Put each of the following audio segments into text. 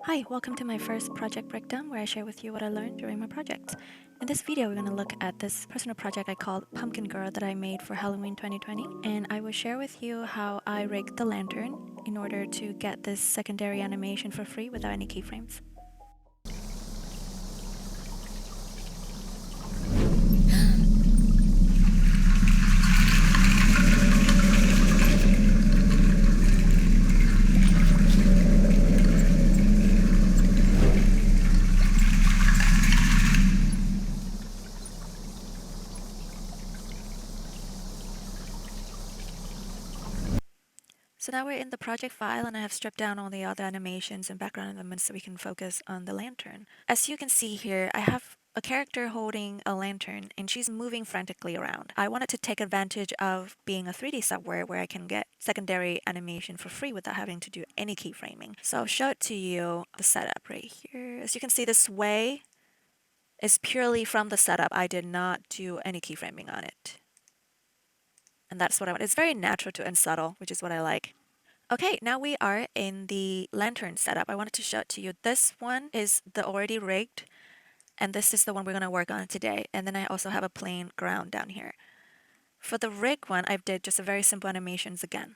Hi, welcome to my first project breakdown where I share with you what I learned during my project. In this video, we're going to look at this personal project I called Pumpkin Girl that I made for Halloween 2020, and I will share with you how I rigged the lantern in order to get this secondary animation for free without any keyframes. So now we're in the project file and I have stripped down all the other animations and background elements so we can focus on the lantern. As you can see here, I have a character holding a lantern and she's moving frantically around. I wanted to take advantage of being a 3D software where I can get secondary animation for free without having to do any keyframing. So I'll show it to you, the setup right here. As you can see, the sway is purely from the setup. I did not do any keyframing on it. And that's what I want. It's very natural to and subtle, which is what I like. Okay, now we are in the lantern setup. I wanted to show it to you. This one is the already rigged, and this is the one we're going to work on today. And then I also have a plain ground down here. For the rig one, I did just a very simple animations again.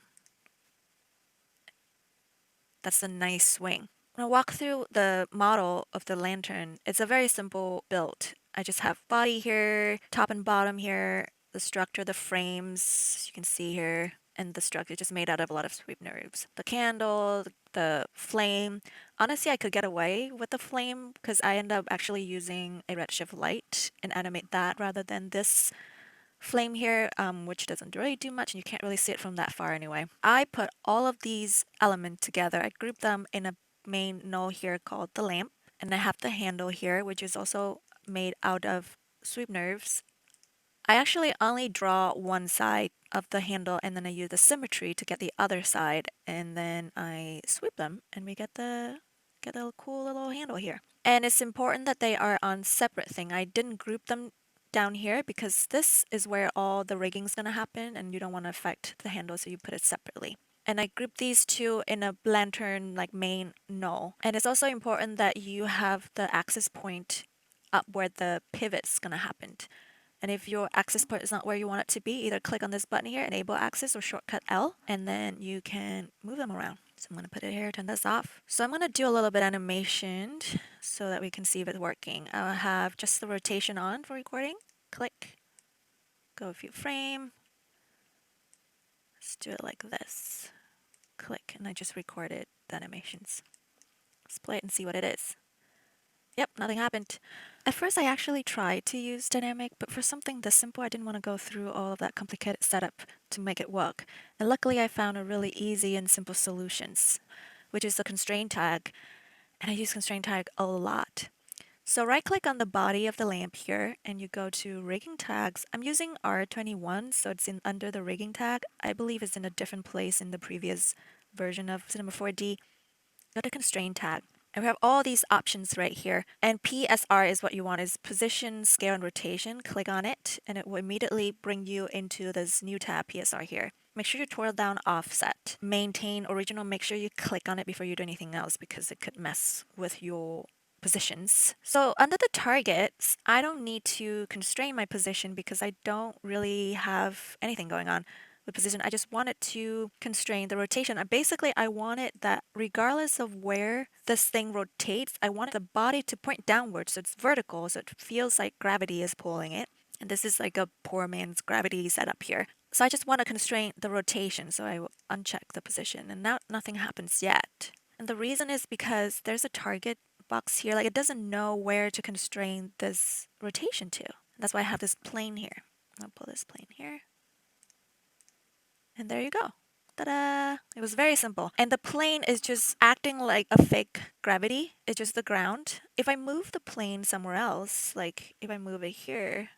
That's a nice swing. I'm going to walk through the model of the lantern. It's a very simple build. I just have body here, top and bottom here, the structure, the frames, you can see here, and the structure just made out of a lot of sweep nerves. The candle, the flame. Honestly, I could get away with the flame because I end up actually using a redshift light and animate that rather than this flame here, which doesn't really do much and you can't really see it from that far anyway. I put all of these elements together. I grouped them in a main null here called the lamp, and I have the handle here, which is also made out of sweep nerves. I actually only draw one side of the handle and then I use the symmetry to get the other side, and then I sweep them and we get a cool little handle here. And it's important that they are on separate thing. I didn't group them down here because this is where all the rigging is going to happen and you don't want to affect the handle, so you put it separately. And I group these two in a lantern like main null. And it's also important that you have the axis point up where the pivot's going to happen. And if your axis point is not where you want it to be, either click on this button here, enable axis, or shortcut L, and then you can move them around. So I'm going to put it here, turn this off. So I'm going to do a little bit animation so that we can see if it's working. I'll have just the rotation on for recording. Click, go a few frame. Let's do it like this. Click, and I just recorded the animations. Let's play it and see what it is. Yep, nothing happened. At first I actually tried to use dynamic, but for something this simple I didn't want to go through all of that complicated setup to make it work. And luckily I found a really easy and simple solutions, which is the constraint tag. And I use constraint tag a lot. So right click on the body of the lamp here and you go to rigging tags. I'm using R21, so it's in under the rigging tag. I believe it's in a different place in the previous version of Cinema4D. Go to constraint tag. And we have all these options right here. And PSR is what you want, is position, scale, and rotation. Click on it, and it will immediately bring you into this new tab, PSR here. Make sure you twirl down offset. Maintain original, make sure you click on it before you do anything else because it could mess with your positions. So under the targets, I don't need to constrain my position because I don't really have anything going on. The position. I just wanted to constrain the rotation. I wanted that regardless of where this thing rotates, I wanted the body to point downwards, so it's vertical, so it feels like gravity is pulling it. And this is like a poor man's gravity setup here. So I just want to constrain the rotation, so I will uncheck the position, and now nothing happens yet. And the reason is because there's a target box here, like it doesn't know where to constrain this rotation to. That's why I have this plane here. I'll pull this plane here. And there you go. Ta-da! It was very simple. And the plane is just acting like a fake gravity. It's just the ground. If I move the plane somewhere else, like if I move it here,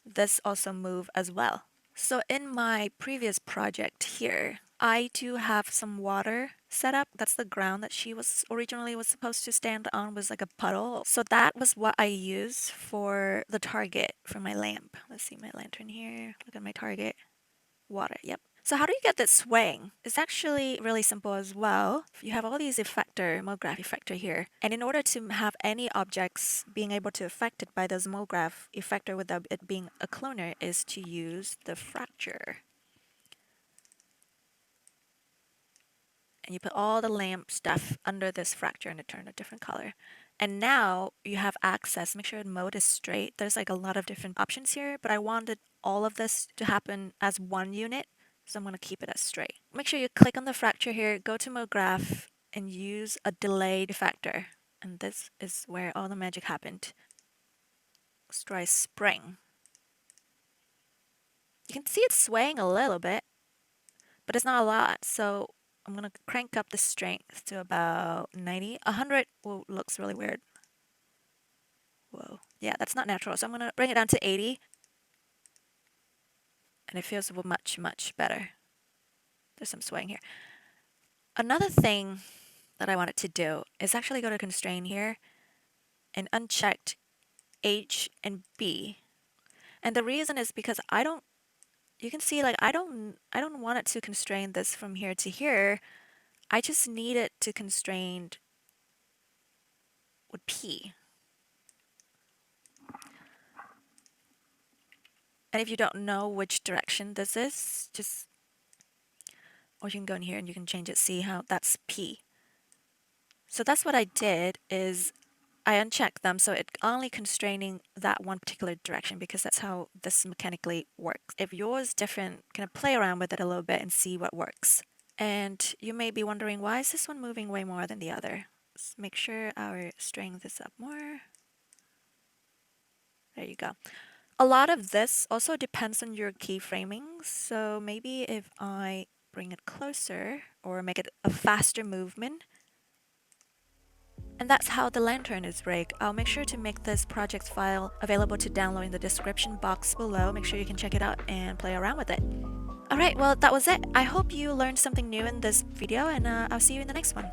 this also move as well. So in my previous project here, I do have some water set up. That's the ground that she was originally supposed to stand on, was like a puddle. So that was what I used for the target for my lamp. Let's see my lantern here. Look at my target. Water, yep. So how do you get that swaying? It's actually really simple as well. You have all these effector, MoGraph effector here. And in order to have any objects being able to affect it by this MoGraph effector without it being a cloner is to use the fracture. And you put all the lamp stuff under this fracture and it turned a different color. And now you have access. Make sure mode is straight. There's like a lot of different options here, but I wanted all of this to happen as one unit. So I'm going to keep it as straight. Make sure you click on the fracture here, go to MoGraph, and use a delayed factor. And this is where all the magic happened. Let's try spring. You can see it's swaying a little bit, but it's not a lot. So I'm going to crank up the strength to about 90. 100 looks really weird. Whoa. Yeah, that's not natural. So I'm going to bring it down to 80. And it feels much, much better. There's some swaying here. Another thing that I wanted to do is actually go to constrain here and unchecked H and B. And the reason is because you can see like I don't want it to constrain this from here to here. I just need it to constrain with P. And if you don't know which direction this is, or you can go in here and you can change it, see how that's P. So that's what I did is I unchecked them so it's only constraining that one particular direction because that's how this mechanically works. If yours is different, kind of play around with it a little bit and see what works. And you may be wondering, why is this one moving way more than the other? Let's make sure our strength is up more. There you go. A lot of this also depends on your keyframing. So maybe if I bring it closer or make it a faster movement. And that's how the lantern is rigged. I'll make sure to make this project file available to download in the description box below. Make sure you can check it out and play around with it. Alright, well that was it. I hope you learned something new in this video and I'll see you in the next one.